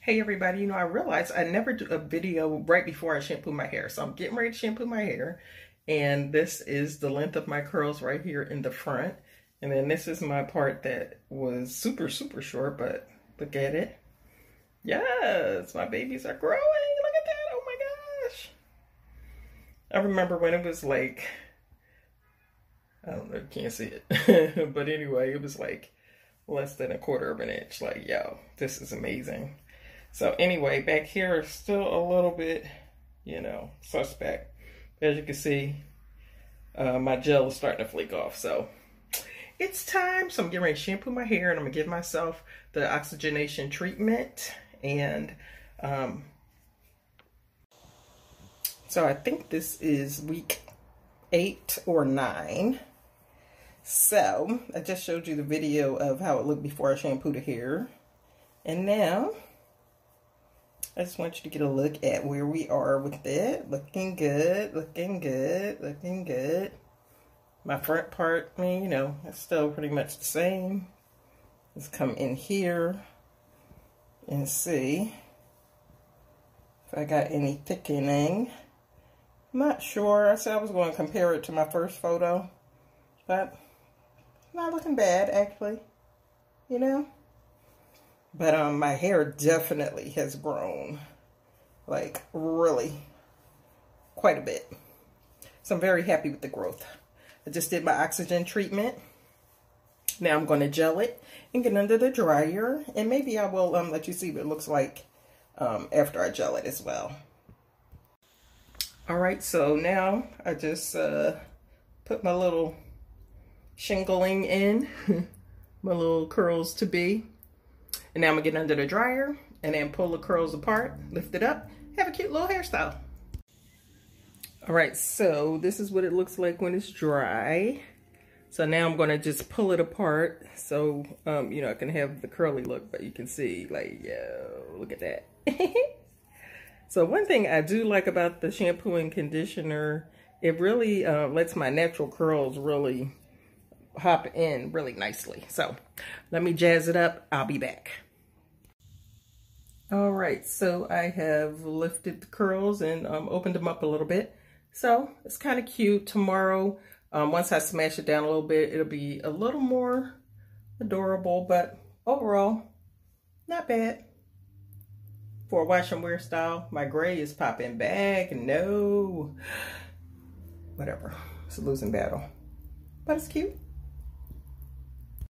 Hey everybody, I realized I never do a video right before I shampoo my hair. So I'm getting ready to shampoo my hair. And this is the length of my curls right here in the front. And then this is my part that was super, super short, but look at it. Yes, my babies are growing. Look at that. Oh my gosh. I remember when it was like, I don't know, you can't see it. But anyway, it was like less than a quarter of an inch. Like, yo, this is amazing. So anyway, back here is still a little bit, suspect. As you can see, my gel is starting to flake off. So it's time. So I'm getting ready to shampoo my hair and I'm going to give myself the oxygenation treatment. And so I think this is week 8 or 9. So I just showed you the video of how it looked before I shampooed the hair. And now I just want you to get a look at where we are with it. Looking good, looking good, looking good. My front part, it's still pretty much the same. Let's come in here and see if I got any thickening. I'm not sure. I said I was going to compare it to my first photo, but not looking bad, actually, But my hair definitely has grown, like really quite a bit. So I'm very happy with the growth. I just did my oxygen treatment. Now I'm going to gel it and get under the dryer. And maybe I will let you see what it looks like after I gel it as well. All right, so now I just put my little shingling in, my little curls to be. And now I'm gonna get under the dryer and then pull the curls apart, lift it up, have a cute little hairstyle. All right, so this is what it looks like when it's dry. So now I'm gonna just pull it apart so, I can have the curly look, but you can see like, yo, look at that. So one thing I do like about the shampoo and conditioner, it really lets my natural curls really hop in really nicely. So let me jazz it up. I'll be back. All right, so I have lifted the curls and opened them up a little bit. So it's kind of cute. Tomorrow, once I smash it down a little bit, it'll be a little more adorable, but overall, not bad. For a wash and wear style, my gray is popping back. No, whatever, it's a losing battle, but it's cute.